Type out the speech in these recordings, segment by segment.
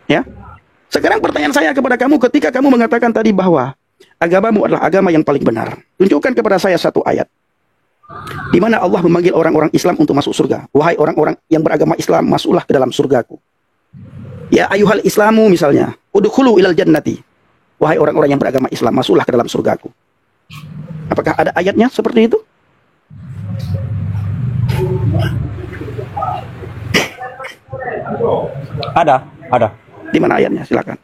Ya. Sekarang pertanyaan saya kepada kamu, ketika kamu mengatakan tadi bahwa agamamu adalah agama yang paling benar, tunjukkan kepada saya satu ayat di mana Allah memanggil orang-orang Islam untuk masuk surga. Wahai orang-orang yang beragama Islam, masuklah ke dalam surgaku. Ya ayuhal Islamu misalnya, udkhulu ilal jannati. Wahai orang-orang yang beragama Islam, masuklah ke dalam surgaku. Apakah ada ayatnya seperti itu? Ada. Di mana ayatnya? Silakan.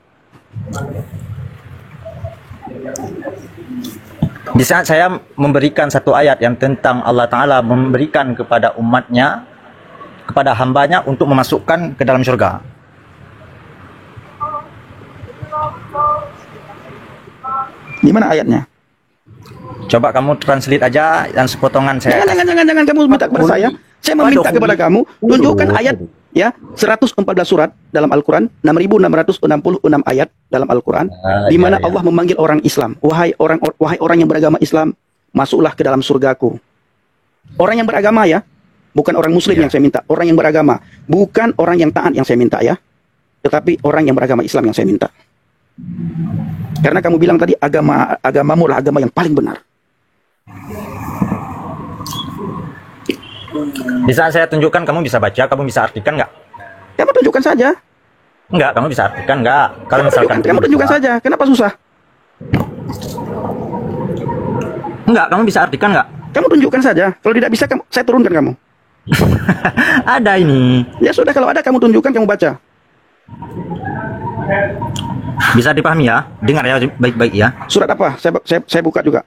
Di saat saya memberikan satu ayat yang tentang Allah Ta'ala memberikan kepada umatnya, kepada hambanya untuk memasukkan ke dalam surga. Di mana ayatnya? Coba kamu translate aja dan sepotongan saya. Jangan kamu minta kepada saya. Saya meminta kepada kamu, tunjukkan ayat ya, 114 surat dalam Al-Qur'an, 6666 ayat dalam Al-Qur'an di mana Allah memanggil orang Islam. Wahai orang yang beragama Islam, masuklah ke dalam surgaku. Orang yang beragama ya, bukan orang muslim yang saya minta, orang yang beragama, bukan orang yang taat yang saya minta ya. Tetapi orang yang beragama Islam yang saya minta. Karena kamu bilang tadi agamamu adalah agama yang paling benar. Di saat saya tunjukkan, kamu bisa baca, kamu bisa artikan nggak? Kamu tunjukkan saja. Enggak, kamu bisa artikan nggak? Kalau misalkan kamu tunjukkan saja. Kenapa susah? Enggak, kamu bisa artikan nggak? Kamu tunjukkan saja. Kalau tidak bisa, saya turunkan kamu. Ada ini. Ya sudah, kalau ada kamu tunjukkan, kamu baca. Bisa dipahami ya? Dengar ya baik-baik ya. Surat apa? Saya buka juga.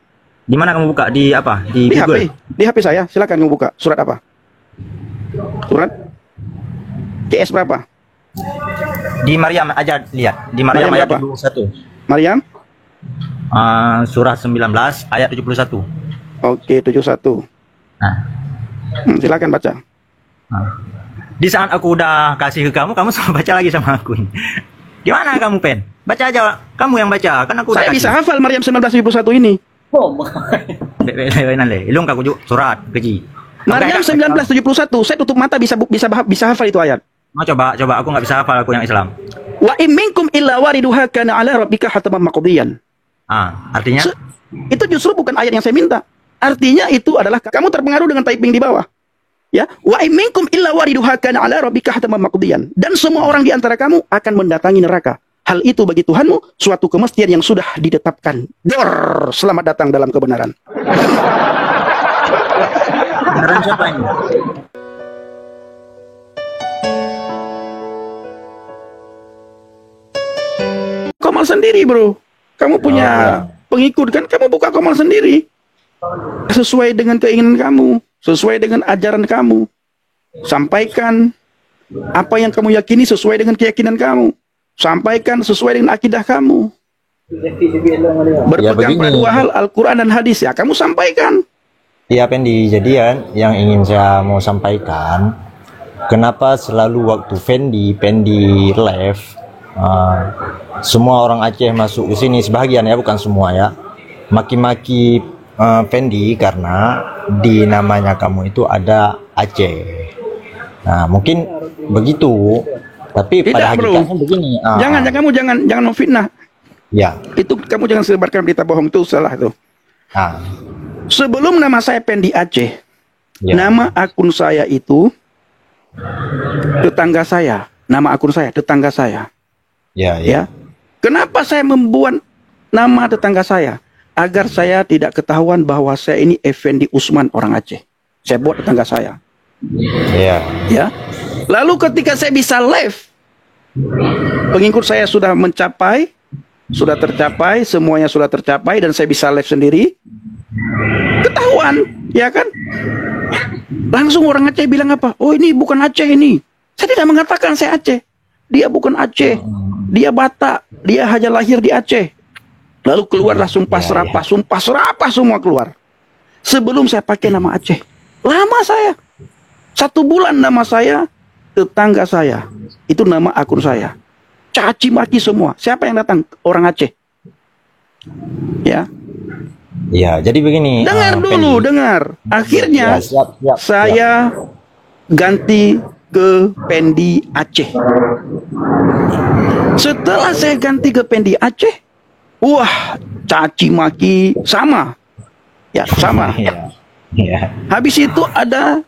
Di mana kamu buka? Di apa? Di Google? Di HP saya. Silakan kamu buka. Surat apa? Surat CS berapa? Di Maryam aja lihat. Di Maryam ayat 71. Maryam? Surah 19 ayat 71. Oke, 71. Nah. Silakan baca. Di saat aku udah kasih ke kamu, kamu sama baca lagi sama aku. Di mana kamu, Pen? Baca aja. Kamu yang baca. Kan aku saya bisa hafal Maryam 1971 ini. Ilung kaku surat keji. Maryam 1971, saya tutup mata bisa hafal itu ayat. Mau coba aku nggak bisa hafal, aku yang Islam. Wa in minkum illa wariduha kana 'ala rabbika hataman maqdiyan. Artinya itu justru bukan ayat yang saya minta. Artinya itu adalah kamu terpengaruh dengan typing di bawah. Ya, wa in minkum illa wariduha kana 'ala rabbika hataman maqdiyan. Dan semua orang di antara kamu akan mendatangi neraka. Hal itu bagi Tuhanmu suatu kemestian yang sudah ditetapkan. Selamat datang dalam kebenaran. Kebenaran siapa ini? Komal sendiri, bro. Kamu punya pengikut kan? Kamu buka komal sendiri. Sesuai dengan keinginan kamu. Sesuai dengan ajaran kamu. Sampaikan apa yang kamu yakini sesuai dengan keyakinan kamu. Sampaikan sesuai dengan akidah kamu. Berpegang pada dua hal, Al-Quran dan hadis. Ya, kamu sampaikan. Iya, Fendi. Jadi yang ingin saya mau sampaikan, kenapa selalu waktu Fendi live, semua orang Aceh masuk ke sini, sebagian ya, bukan semua ya, maki-maki Fendi karena di namanya kamu itu ada Aceh. Nah, mungkin begitu. Tapi tidak, pada hakikatnya begini. Jangan memfitnah. Ya. Itu kamu jangan sebarkan berita bohong, itu salah tuh. Sebelum nama saya Fendi Aceh, nama akun saya itu tetangga saya. Nama akun saya tetangga saya. Ya. Kenapa saya membuat nama tetangga saya? Agar saya tidak ketahuan bahwa saya ini Effendi Usman orang Aceh. Saya buat tetangga saya. Ya. Lalu ketika saya bisa live, pengikut saya sudah tercapai, semuanya sudah tercapai, dan saya bisa live sendiri, ketahuan, ya kan? Langsung orang Aceh bilang apa? Oh, ini bukan Aceh ini. Saya tidak mengatakan saya Aceh. Dia bukan Aceh. Dia Batak. Dia hanya lahir di Aceh. Lalu keluarlah sumpah serapah semua keluar. Sebelum saya pakai nama Aceh, lama saya. 1 bulan nama saya, tetangga saya. Itu nama akun saya. Caci maki semua. Siapa yang datang? Orang Aceh. Ya. Ya, jadi begini. Dengar dulu, dengar. Akhirnya saya ganti ke Fendi Aceh. Setelah saya ganti ke Pendi Aceh, wah, caci maki sama. Ya, sama. Iya. Iya. Habis itu ada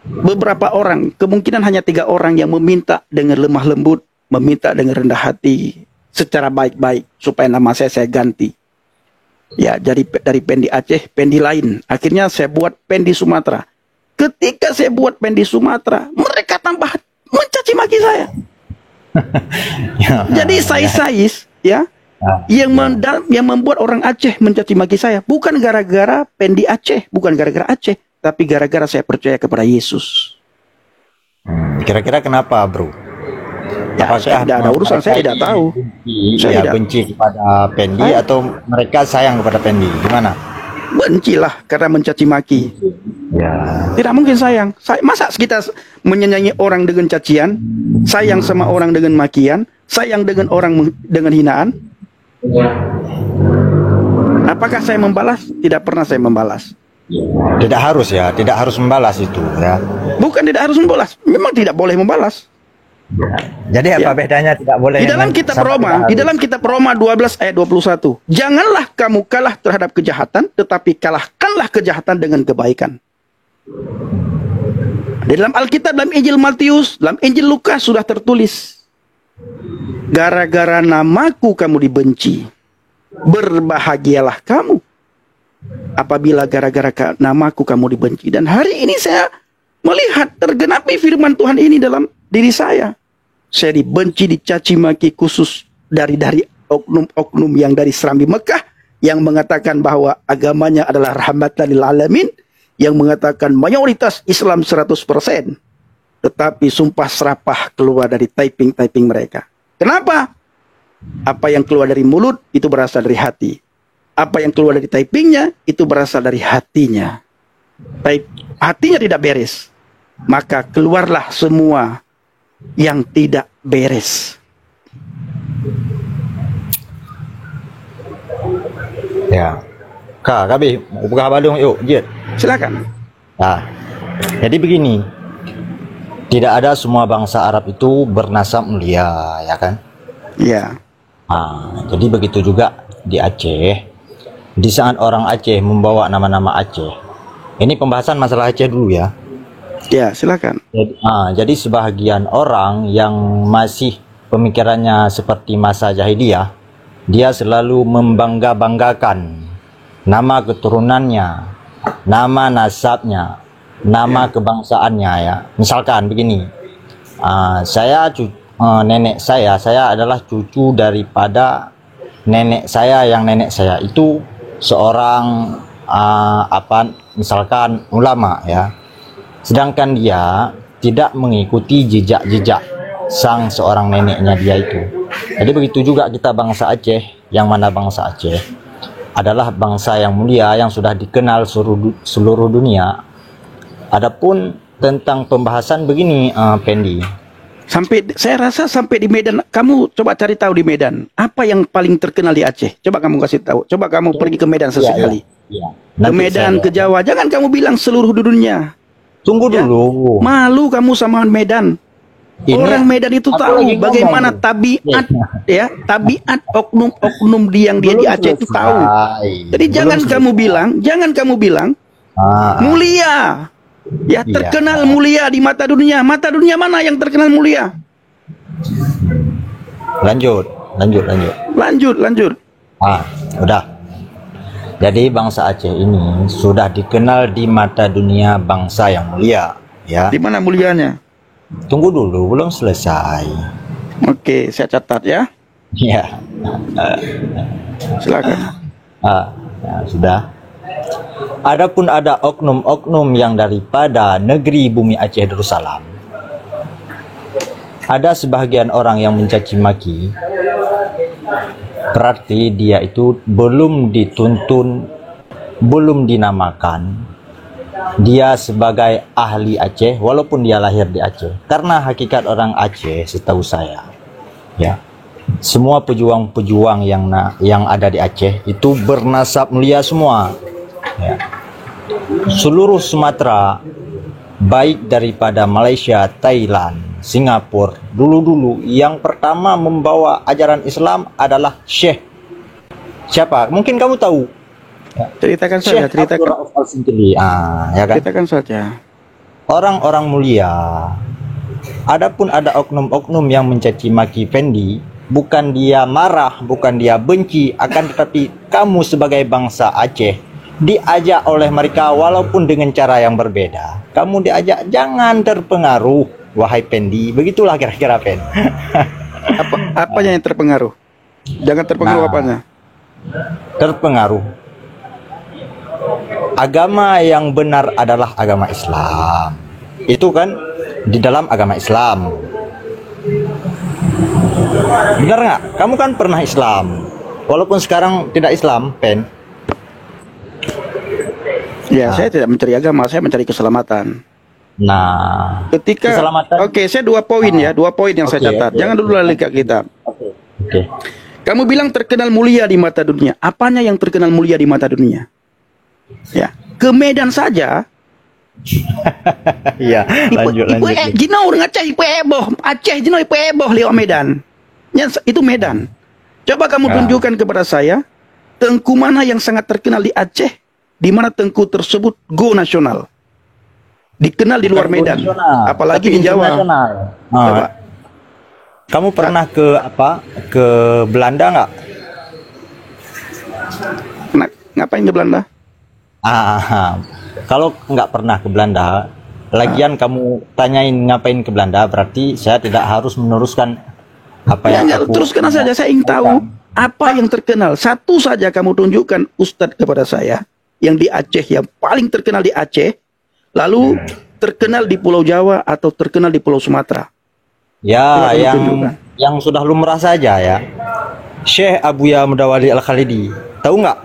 beberapa orang, kemungkinan hanya 3 orang yang meminta dengan lemah lembut, meminta dengan rendah hati, secara baik-baik supaya nama saya ganti. Ya, jadi dari Pendi Aceh, Pendi lain. Akhirnya saya buat Pendi Sumatera. Ketika saya buat Pendi Sumatera, mereka tambah mencaci maki saya. Jadi sais ya, yang membuat orang Aceh mencaci maki saya bukan gara-gara Pendi Aceh, bukan gara-gara Aceh, tapi gara-gara saya percaya kepada Yesus. Kira-kira kenapa, bro? Ya, saya tidak ada urusan, saya tidak tahu. Saya benci kepada Pendi atau mereka sayang kepada Pendi? Gimana? Bencilah karena mencaci maki. Ya. Tidak mungkin sayang. Masa kita menyanyi orang dengan cacian, sayang sama orang dengan makian, sayang dengan orang dengan hinaan? Apakah saya membalas? Tidak pernah saya membalas. Tidak harus ya, tidak harus membalas itu ya. Bukan tidak harus membalas, memang tidak boleh membalas. Jadi apa bedanya tidak boleh? Di dalam kitab Roma 12 ayat 21, janganlah kamu kalah terhadap kejahatan, tetapi kalahkanlah kejahatan dengan kebaikan. Di dalam Alkitab, dalam Injil Matius, dalam Injil Lukas sudah tertulis, gara-gara namaku kamu dibenci, berbahagialah kamu apabila gara-gara namaku kamu dibenci. Dan hari ini saya melihat tergenapi firman Tuhan ini dalam diri saya. Saya dibenci, dicaci maki khusus dari oknum-oknum yang dari Serambi Mekah, yang mengatakan bahwa agamanya adalah rahmatan lil alamin, yang mengatakan mayoritas Islam 100%, tetapi sumpah serapah keluar dari typing mereka. Kenapa? Apa yang keluar dari mulut itu berasal dari hati. Apa yang keluar dari typingnya itu berasal dari hatinya. Hatinya tidak beres, maka keluarlah semua yang tidak beres. Ya. Kak, Kabi, buka balung yuk, Jet. Silakan. Nah, jadi begini. Tidak ada semua bangsa Arab itu bernasab mulia, ya kan? Ya. Nah, jadi begitu juga di Aceh. Di saat orang Aceh membawa nama-nama Aceh. Ini pembahasan masalah Aceh dulu ya. Ya, silakan. Jadi sebahagian orang yang masih pemikirannya seperti masa jahiliyah, dia selalu membangga-banggakan nama keturunannya, nama nasabnya, nama kebangsaannya ya. Misalkan begini, nenek saya adalah cucu daripada nenek saya yang nenek saya itu seorang misalkan ulama ya. Sedangkan dia tidak mengikuti jejak-jejak sang seorang neneknya dia itu. Jadi begitu juga kita bangsa Aceh, yang mana bangsa Aceh adalah bangsa yang mulia yang sudah dikenal seluruh dunia. Adapun tentang pembahasan begini, Pendi. Saya rasa sampai di Medan, kamu coba cari tahu di Medan apa yang paling terkenal di Aceh. Coba kamu kasih tahu. Coba kamu pergi ke Medan sesekali. Ya. Ke Medan, ke Jawa. Jangan kamu bilang seluruh dunia. Tunggu Ya, dulu. malu kamu sama Medan. Orang Medan itu tahu bagaimana tabiat ya, tabiat oknum-oknum yang dia di Aceh itu tahu. Jadi jangan kamu bilang mulia. Ya, terkenal mulia di mata dunia. Mata dunia mana yang terkenal mulia? Lanjut. Udah. Jadi bangsa Aceh ini sudah dikenal di mata dunia bangsa yang mulia, ya. Di mana mulianya? Tunggu dulu, belum selesai. Oke, saya catat ya. Ya. Silakan. Ya, sudah. Adapun ada oknum-oknum yang daripada negeri bumi Aceh Darussalam. Ada sebahagian orang yang mencaci maki. Berarti dia itu belum dituntun, belum dinamakan dia sebagai ahli Aceh walaupun dia lahir di Aceh. Karena hakikat orang Aceh setahu saya, ya, semua pejuang-pejuang yang ada di Aceh itu bernasab mulia semua. Ya. Seluruh Sumatera, baik daripada Malaysia, Thailand, Singapura, dulu-dulu yang pertama membawa ajaran Islam adalah Syekh. Siapa? Mungkin kamu tahu. Ceritakan saja, Syekh Abdul ceritakan. Rauf Al-Singkili. Ya kan? Ceritakan saja. Orang-orang mulia. Adapun ada oknum-oknum yang mencaci maki Fendi, bukan dia marah, bukan dia benci, akan tetapi kamu sebagai bangsa Aceh diajak oleh mereka walaupun dengan cara yang berbeda. Kamu diajak jangan terpengaruh, wahai Fendi. Begitulah kira-kira Fen. Apanya yang terpengaruh? Jangan terpengaruh Nah. apanya? Terpengaruh. Agama yang benar adalah agama Islam. Itu kan di dalam agama Islam. Benar nggak? Kamu kan pernah Islam. Walaupun sekarang tidak Islam, Pen. Ya, saya tidak mencari agama, saya mencari keselamatan. Nah, Ketika keselamatan. Oke, saya dua poin ya, dua poin yang saya Oke, catat. oke, Jangan dulu lari ke kitab. Oke. Kamu bilang terkenal mulia di mata dunia. Apanya yang terkenal mulia di mata dunia? Ya, ke Medan saja. Iya, lanjut. Jino orang Aceh ipu eboh, Aceh Jino ipu eboh lewat Medan. Itu Medan. Coba kamu tunjukkan kepada saya tengku mana yang sangat terkenal di Aceh, di mana tengku tersebut go nasional, dikenal di luar Medan, apalagi di Jawa. Coba. Kamu pernah ke Belanda nggak? Ngapain ke Belanda? Kalau nggak pernah ke Belanda, lagian kamu tanyain ngapain ke Belanda, berarti saya tidak harus meneruskan apa yang aku teruskan saja. Saya ingin tahu apa yang terkenal. Satu saja kamu tunjukkan Ustadz kepada saya yang di Aceh, yang paling terkenal di Aceh, lalu terkenal di Pulau Jawa atau terkenal di Pulau Sumatera. Ya, yang sudah lumrah saja ya. Syekh Abuya Mudawali Al-Khalidi. Tahu nggak?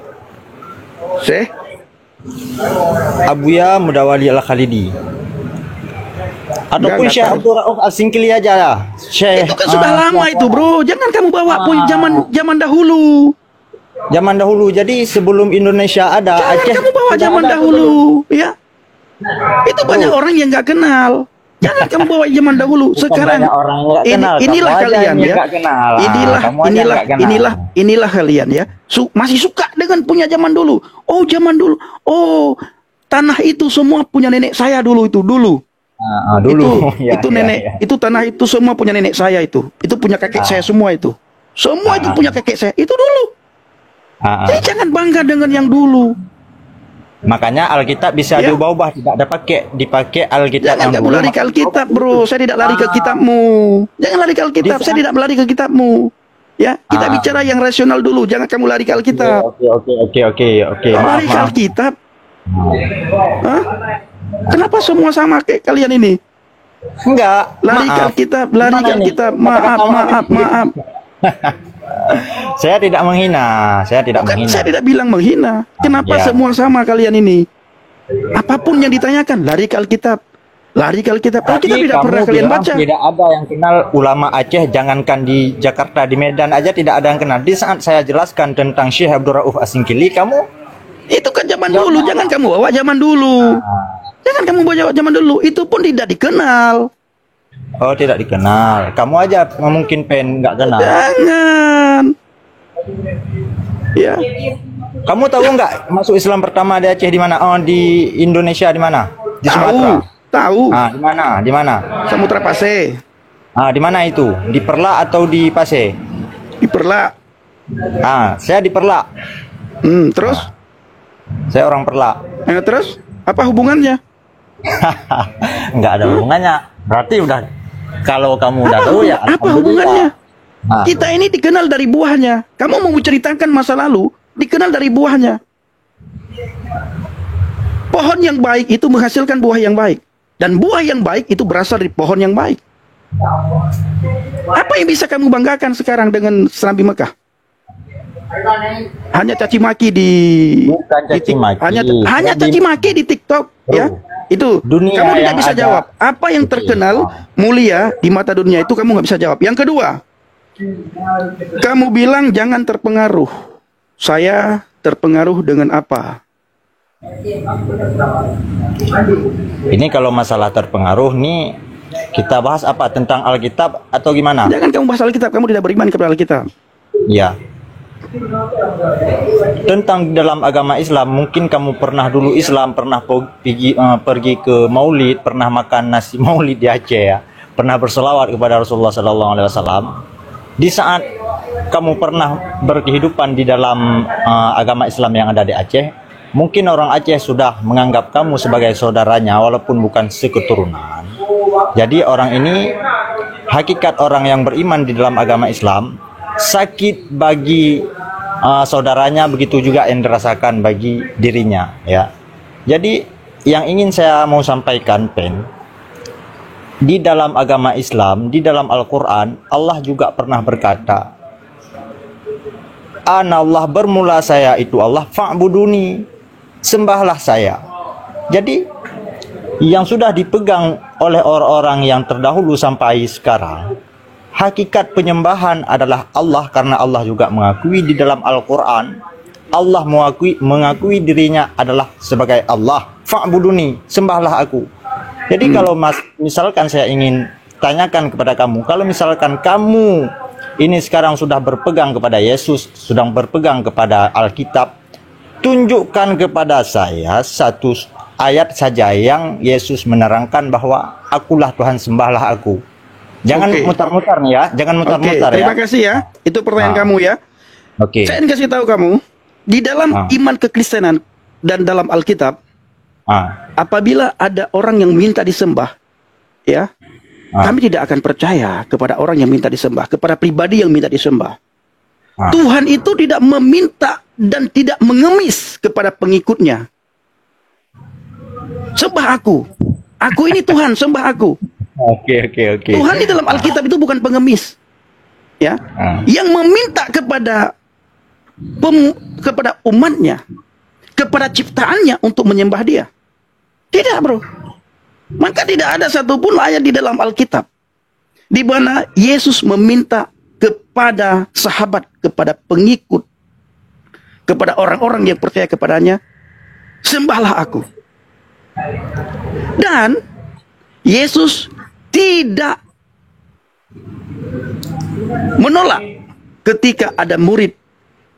Syekh Abuya Mudawali Al-Khalidi. Ataupun Syekh Abdul Rauf Al-Singkili aja ya. Syekh, itu kan sudah lama itu, bro. Jangan kamu bawa poin zaman dahulu. Zaman dahulu. Jadi sebelum Indonesia ada, Jangan Aceh kamu bawa zaman dahulu, ya. Itu banyak orang yang nggak kenal. Jangan kamu bawa zaman dahulu. Sekarang inilah kalian ya. Inilah kalian ya. Masih suka dengan punya zaman dulu. Oh, zaman dulu. Oh, tanah itu semua punya nenek saya dulu itu dulu. Dulu. Itu nenek, itu tanah itu semua punya nenek saya itu. Itu punya kakek saya semua itu. Semua itu punya kakek saya. Itu dulu. Jadi jangan bangga dengan yang dulu. Makanya Alkitab bisa diubah-ubah, tidak dipakai Alkitab yang dulu. Jangan lari ke Alkitab, bro. Saya tidak lari ke kitabmu. Jangan lari ke Alkitab. Saya tidak lari ke kitabmu. Ya, kita bicara yang rasional dulu. Jangan kamu lari ke Alkitab. Oke. Lari ke Alkitab. Hah? Kenapa semua sama kayak kalian ini? Enggak. Lari ke Alkitab, lari ke Alkitab. Maaf. Saya tidak menghina. Saya tidak bilang menghina. Kenapa semua sama kalian ini? Apapun yang ditanyakan, lari ke Alkitab. Alkitab tidak pernah kalian baca. Tidak ada yang kenal ulama Aceh, jangankan di Jakarta, di Medan aja tidak ada yang kenal. Di saat saya jelaskan tentang Syekh Abdul Rauf Al-Singkili, kamu itu kan zaman dulu, jangan kamu bawa zaman dulu. Jangan kamu bawa zaman dulu, itu pun tidak dikenal. Oh, tidak dikenal. Kamu aja mungkin nggak kenal. Jangan. Ya. Kamu tahu nggak masuk Islam pertama di Aceh di mana? Oh, di Indonesia di mana? Di Sumatera. Tahu. Di mana? Di mana? Samudra Pasir. Di mana itu? Di Perla atau di Pasir? Di Perla. Saya di Perla. Terus? Saya orang Perla. Terus? Apa hubungannya? Nggak ada hubungannya. Berarti udah, kalau kamu udah tahu ya. Apa hubungannya? Kita ini dikenal dari buahnya. Kamu mau menceritakan masa lalu, dikenal dari buahnya. Pohon yang baik itu menghasilkan buah yang baik. Dan buah yang baik itu berasal dari pohon yang baik. Apa yang bisa kamu banggakan sekarang dengan Serambi Mekah? Hanya caci maki hanya caci maki di TikTok, ya. Itu dunia kamu tidak bisa jawab. Apa yang terkenal mulia di mata dunia itu kamu nggak bisa jawab. Yang kedua, kamu bilang jangan terpengaruh. Saya terpengaruh dengan apa? Ini kalau masalah terpengaruh nih, Kita bahas apa? Tentang Alkitab atau gimana? Jangan kamu bahas Alkitab, kamu tidak beriman kepada Alkitab. Ya. Tentang dalam agama Islam, mungkin kamu pernah dulu Islam, pernah pergi ke Maulid, pernah makan nasi Maulid di Aceh ya, pernah berselawat kepada Rasulullah SAW. Di saat kamu pernah berkehidupan di dalam agama Islam yang ada di Aceh, mungkin orang Aceh sudah menganggap kamu sebagai saudaranya walaupun bukan seketurunan. Jadi orang ini, hakikat orang yang beriman di dalam agama Islam, sakit bagi saudaranya, begitu juga yang dirasakan bagi dirinya ya. Jadi yang ingin saya mau sampaikan, Pen, di dalam agama Islam, di dalam Al-Quran, Allah juga pernah berkata, Anallah, bermula saya itu Allah, fa'buduni, sembahlah saya. Jadi yang sudah dipegang oleh orang-orang yang terdahulu sampai sekarang, hakikat penyembahan adalah Allah, karena Allah juga mengakui di dalam Al-Quran, Allah mengakui dirinya adalah sebagai Allah. Fa'buduni, sembahlah aku. Jadi kalau misalkan saya ingin tanyakan kepada kamu, kalau misalkan kamu ini sekarang sudah berpegang kepada Yesus, sedang berpegang kepada Alkitab, tunjukkan kepada saya satu ayat saja yang Yesus menerangkan bahwa akulah Tuhan, sembahlah aku. Jangan mutar-mutar nih ya, jangan mutar-mutar ya. Terima kasih ya, itu pertanyaan kamu ya. Saya ingin kasih tahu kamu, di dalam iman kekristenan dan dalam Alkitab, apabila ada orang yang minta disembah, ya, kami tidak akan percaya kepada orang yang minta disembah, kepada pribadi yang minta disembah. Tuhan itu tidak meminta dan tidak mengemis kepada pengikutnya. Sembah aku ini Tuhan, sembah aku. Oke. Tuhan di dalam Alkitab itu bukan pengemis, ya, yang meminta kepada umatnya, kepada ciptaannya untuk menyembah Dia. Tidak, bro. Maka tidak ada satupun ayat di dalam Alkitab di mana Yesus meminta kepada sahabat, kepada pengikut, kepada orang-orang yang percaya kepadanya, sembahlah aku. Dan Yesus tidak menolak ketika ada murid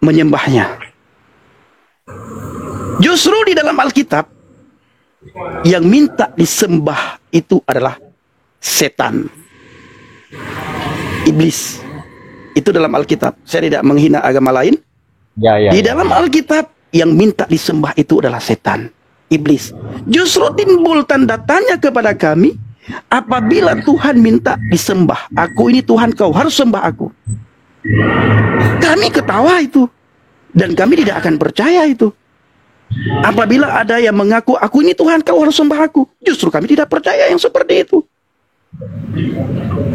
menyembahnya. Justru di dalam Alkitab, yang minta disembah itu adalah setan, iblis. Itu dalam Alkitab. Saya tidak menghina agama lain. Di dalam Alkitab, yang minta disembah itu adalah setan, iblis. Justru timbul tanda tanya kepada kami apabila Tuhan minta disembah. Aku ini Tuhan, kau harus sembah aku. Kami ketawa itu, dan kami tidak akan percaya itu. Apabila ada yang mengaku, aku ini Tuhan, kau harus sembah aku, justru kami tidak percaya yang seperti itu.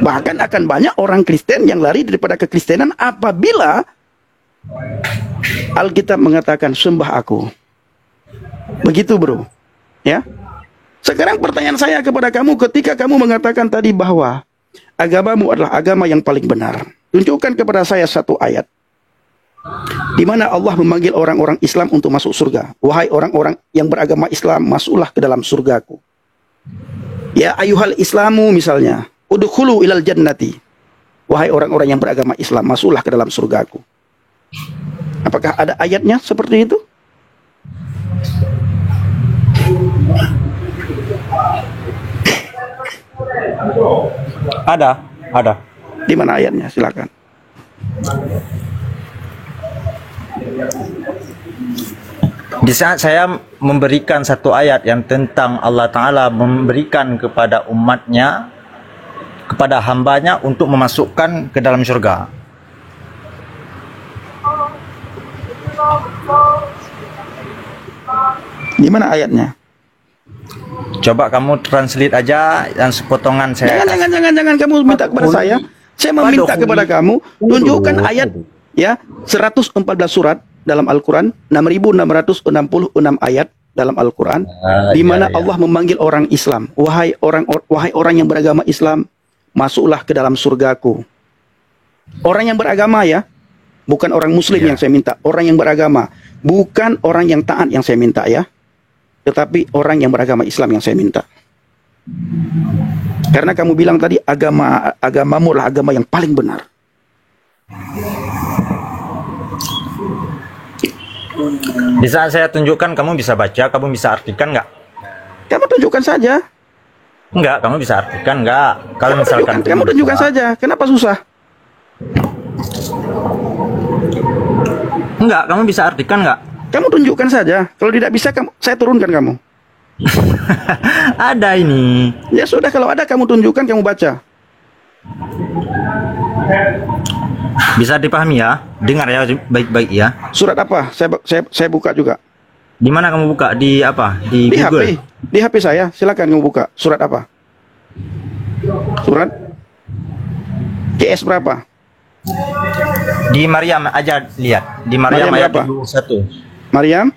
Bahkan akan banyak orang Kristen yang lari daripada kekristenan apabila Alkitab mengatakan sembah aku. Begitu, bro. Ya. Sekarang pertanyaan saya kepada kamu, ketika kamu mengatakan tadi bahwa agamamu adalah agama yang paling benar, tunjukkan kepada saya satu ayat di mana Allah memanggil orang-orang Islam untuk masuk surga. Wahai orang-orang yang beragama Islam, masuklah ke dalam surgaku. Ya ayuhal Islamu misalnya, udkhulu ilal jannati. Wahai orang-orang yang beragama Islam, masuklah ke dalam surgaku. Apakah ada ayatnya seperti itu? Ada. Di mana ayatnya? Silakan. Di saat saya memberikan satu ayat yang tentang Allah Ta'ala memberikan kepada umatnya, kepada hambanya untuk memasukkan ke dalam surga. Di mana ayatnya? Coba kamu translate aja yang sepotongan saya. Jangan kamu minta kepada saya. Saya meminta kepada kamu, tunjukkan ayat ya, 114 surat dalam Al-Quran, 6.666 ayat dalam Al-Quran, di mana Allah memanggil orang Islam, wahai orang yang beragama Islam, masuklah ke dalam surgaku. Orang yang beragama ya, bukan orang Muslim yang saya minta, orang yang beragama, bukan orang yang taat yang saya minta ya, tetapi orang yang beragama Islam yang saya minta. Karena kamu bilang tadi agamamu adalah agama yang paling benar. Di saat saya tunjukkan, kamu bisa baca, kamu bisa artikan nggak? Kamu tunjukkan saja. Enggak, kamu bisa artikan nggak? Kalau Kamu misalkan tunjukkan saja. Kenapa susah? enggak, kamu bisa artikan nggak? Kamu tunjukkan saja. Kalau tidak bisa, saya turunkan kamu. Ada ini. Ya sudah, kalau ada kamu tunjukkan, kamu baca. Bisa dipahami ya? Dengar ya baik-baik ya. Surat apa? Saya buka juga. Di mana kamu buka? Di apa? Di Di Google? HP. Di HP saya. Silakan kamu buka. Surat apa? Surat CS berapa? Di Maryam aja lihat. Di Maryam Maryam ayat berapa? 71. Maryam?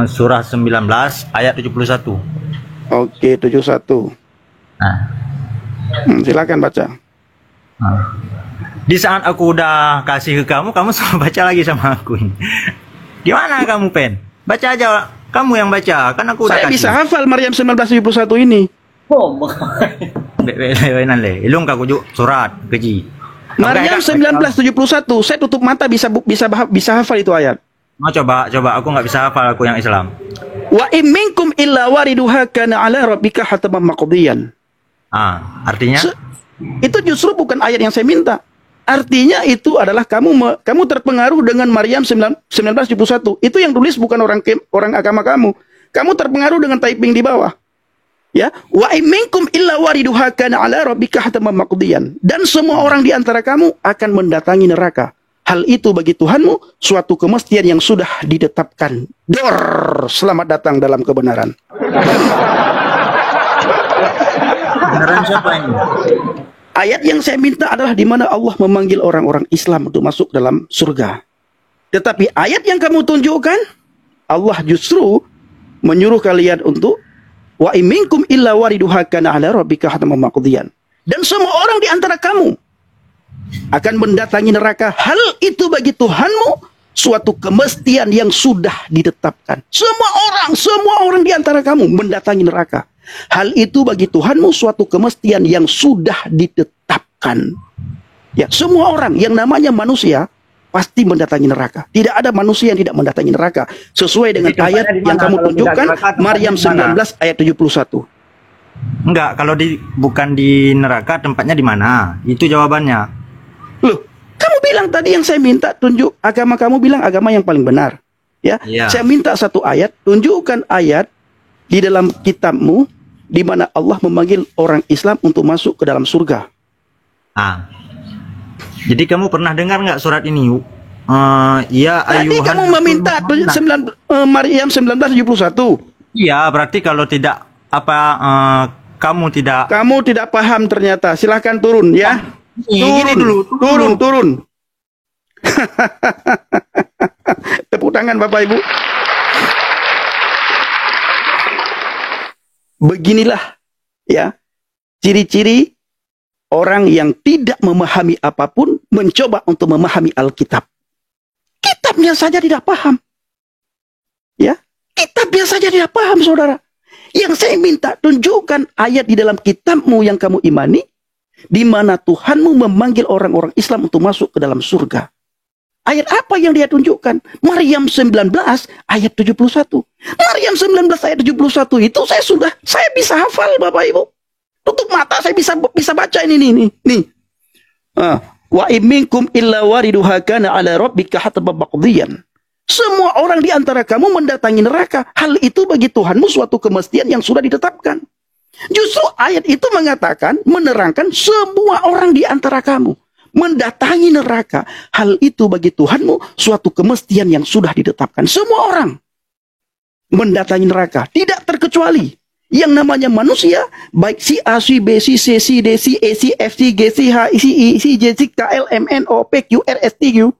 Surah 19 ayat 71. Oke, 71. Nah, Silakan baca. di saat aku udah kasih ke kamu, kamu suruh baca lagi sama aku ini. Gimana kamu, Pen? Baca aja. Kamu yang baca. Kan aku udah Saya kasih. bisa hafal Maryam 1971 ini. Ilung ka kujuk surat keji. Maryam 1971. Saya tutup mata bisa hafal itu ayat. Mau coba aku nggak bisa hafal, aku yang Islam. Wa in minkum illa wariduha kana ala rabbika hataman maqdiyan. Artinya Itu justru bukan ayat yang saya minta. Artinya itu adalah kamu terpengaruh dengan Maryam 1971. Itu yang tulis bukan orang agama kamu. Kamu terpengaruh dengan typing di bawah. Ya, wa in minkum illa wariduha kana ala rabbika hataman maqdiyan. Dan semua orang di antara kamu akan mendatangi neraka. Hal itu bagi Tuhanmu suatu kemestian yang sudah ditetapkan. Dor, selamat datang dalam kebenaran. beneran siapa ini? Ayat yang saya minta adalah di mana Allah memanggil orang-orang Islam untuk masuk dalam surga. Tetapi ayat yang kamu tunjukkan, Allah justru menyuruh kalian untuk wa in minkum illa wariduha kana ala rabbika hataman maqdiyan. Dan semua orang di antara kamu akan mendatangi neraka. Hal itu bagi Tuhanmu suatu kemestian yang sudah ditetapkan. Semua orang di antara kamu mendatangi neraka. Hal itu bagi Tuhanmu suatu kemestian yang sudah ditetapkan. Ya, semua orang yang namanya manusia pasti mendatangi neraka. Tidak ada manusia yang tidak mendatangi neraka. Sesuai dengan ayat yang kamu tunjukkan, Maryam 19 ayat 71. Enggak, kalau bukan di neraka, tempatnya di mana? Itu jawabannya. Loh, kamu bilang tadi yang saya minta tunjuk agama, kamu bilang agama yang paling benar. Ya, Iya. saya minta satu ayat, tunjukkan ayat di dalam kitabmu di mana Allah memanggil orang Islam untuk masuk ke dalam surga. Jadi kamu pernah dengar nggak surat ini? Ya Tadi ayuhan. kamu meminta Maryam 1971. Iya, berarti kalau tidak kamu tidak. Kamu tidak paham ternyata. Silahkan turun ya. Gini dulu, Turun. Tepuk tangan Bapak Ibu. Beginilah ya ciri-ciri orang yang tidak memahami apapun mencoba untuk memahami Alkitab. Kitabnya saja tidak paham. Ya, kitabnya saja tidak paham, saudara. Yang saya minta, tunjukkan ayat di dalam kitabmu yang kamu imani, di mana Tuhanmu memanggil orang-orang Islam untuk masuk ke dalam surga. Ayat apa yang dia tunjukkan? Maryam 19 ayat 71. Maryam 19 ayat 71 itu saya bisa hafal Bapak Ibu. Tutup mata saya bisa baca ini nih. Wa imminkum illa wariduha kana ala rabbika hataman maqdiyan. Semua orang di antara kamu mendatangi neraka. Hal itu bagi Tuhanmu suatu kemestian yang sudah ditetapkan. Justru ayat itu mengatakan, menerangkan semua orang di antara kamu mendatangi neraka. Hal itu bagi Tuhanmu suatu kemestian yang sudah ditetapkan. Semua orang mendatangi neraka, tidak terkecuali yang namanya manusia, baik si A, si B, si C, si D, si E, si F, si G, si H, si I, si J, si K, L, M, N, O, P, Q, R, S, T, Q.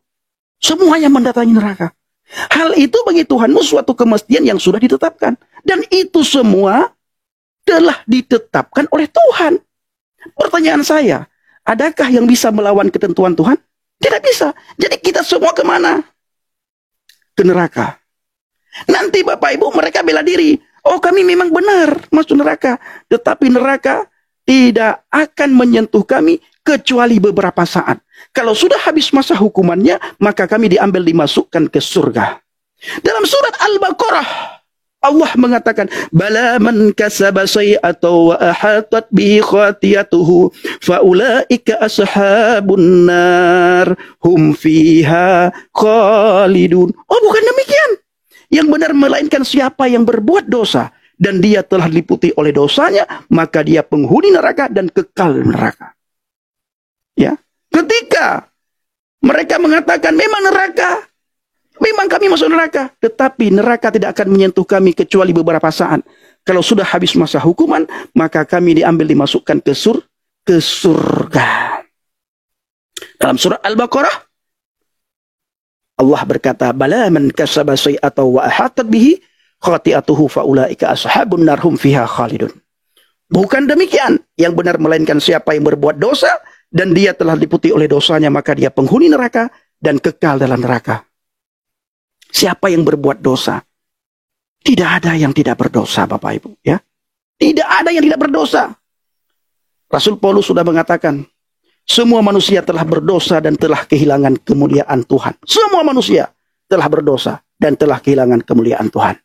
Semuanya mendatangi neraka. Hal itu bagi Tuhanmu suatu kemestian yang sudah ditetapkan. Dan itu semua telah ditetapkan oleh Tuhan. Pertanyaan saya, adakah yang bisa melawan ketentuan Tuhan? Tidak bisa. Jadi kita semua kemana? Ke neraka. Nanti Bapak Ibu mereka bela diri. Oh, kami memang benar masuk neraka, tetapi neraka tidak akan menyentuh kami kecuali beberapa saat. Kalau sudah habis masa hukumannya, maka kami diambil dimasukkan ke surga. Dalam surat Al-Baqarah, Allah mengatakan, bala man kasaba sayyi'atan wa ahatat bihi khatiyatuhu faulaika ashabun nar hum fiha khalidun. Oh, bukan demikian. Yang benar melainkan siapa yang berbuat dosa dan dia telah diliputi oleh dosanya, maka dia penghuni neraka dan kekal neraka. Ya, ketika mereka mengatakan memang neraka, memang kami masuk neraka, tetapi neraka tidak akan menyentuh kami kecuali beberapa saat. Kalau sudah habis masa hukuman, maka kami diambil dimasukkan ke surga. Dalam surah Al-Baqarah, Allah berkata, bala man kasaba sayyi'atan wa ahatat bihi khati'atuhu faulaika ashabun nar hum fiha khalidun. Bukan demikian, yang benar melainkan siapa yang berbuat dosa dan dia telah diliputi oleh dosanya, maka dia penghuni neraka dan kekal dalam neraka. Siapa yang berbuat dosa? Tidak ada yang tidak berdosa, Bapak Ibu. Ya, tidak ada yang tidak berdosa. Rasul Paulus sudah mengatakan, semua manusia telah berdosa dan telah kehilangan kemuliaan Tuhan. Semua manusia telah berdosa dan telah kehilangan kemuliaan Tuhan.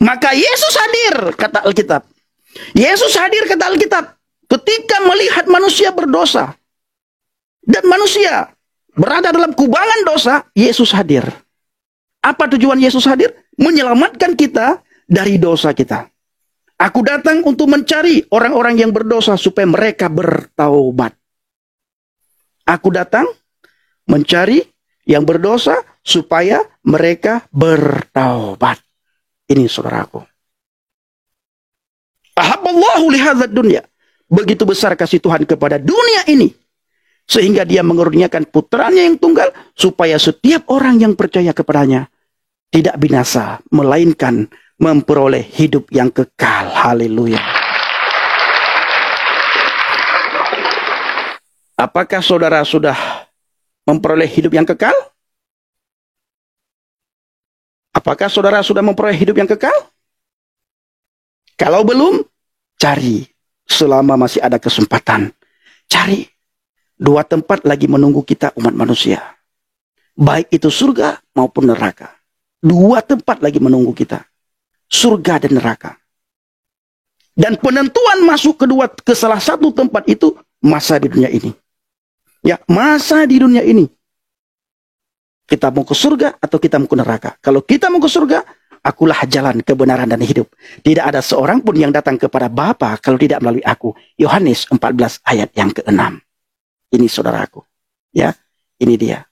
Maka Yesus hadir, kata Alkitab. Yesus hadir, kata Alkitab, ketika melihat manusia berdosa dan manusia berada dalam kubangan dosa, Yesus hadir. Apa tujuan Yesus hadir? Menyelamatkan kita dari dosa kita. Aku datang untuk mencari orang-orang yang berdosa supaya mereka bertaubat. Aku datang mencari yang berdosa supaya mereka bertaubat. Ini saudaraku. Ahabballahu lihadzal dunya. Begitu besar kasih Tuhan kepada dunia ini, sehingga dia mengaruniakan putranya yang tunggal, supaya setiap orang yang percaya kepadanya tidak binasa, melainkan memperoleh hidup yang kekal. Haleluya. Apakah saudara sudah memperoleh hidup yang kekal? Apakah saudara sudah memperoleh hidup yang kekal? Kalau belum, cari selama masih ada kesempatan. Cari. 2 tempat lagi menunggu kita umat manusia. Baik itu surga maupun neraka. 2 tempat lagi menunggu kita. Surga dan neraka. Dan penentuan masuk ke salah satu tempat itu masa di dunia ini. Ya, masa di dunia ini. Kita mau ke surga atau kita mau ke neraka. Kalau kita mau ke surga, akulah jalan kebenaran dan hidup. Tidak ada seorang pun yang datang kepada Bapa kalau tidak melalui aku. Yohanes 14 ayat yang ke-6. Ini saudaraku. Ya, ini dia.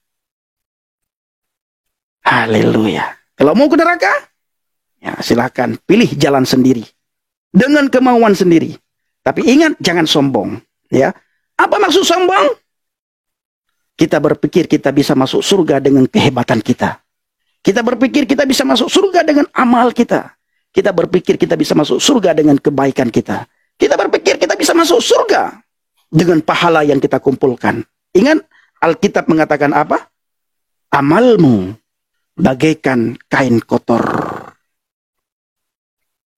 Haleluya. Kalau mau ke neraka, ya silakan pilih jalan sendiri. Dengan kemauan sendiri. Tapi ingat, jangan sombong. Ya, apa maksud sombong? Kita berpikir kita bisa masuk surga dengan kehebatan kita. Kita berpikir kita bisa masuk surga dengan amal kita. Kita berpikir kita bisa masuk surga dengan kebaikan kita. Kita berpikir kita bisa masuk surga dengan pahala yang kita kumpulkan. Ingat, Alkitab mengatakan apa? Amalmu bagaikan kain kotor.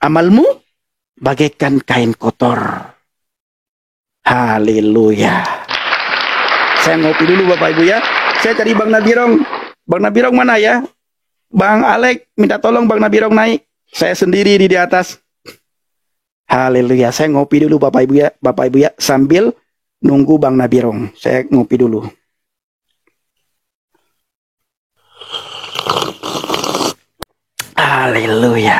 Amalmu bagaikan kain kotor. Haleluya. Saya ngopi dulu Bapak Ibu ya. Saya cari Bang Nabirong. Bang Nabirong mana ya? Bang Alek, minta tolong Bang Nabirong naik. Saya sendiri di atas. Haleluya. Saya ngopi dulu Bapak Ibu ya. Bapak Ibu ya, sambil nunggu Bang Nabirong. Saya ngopi dulu. Haleluya.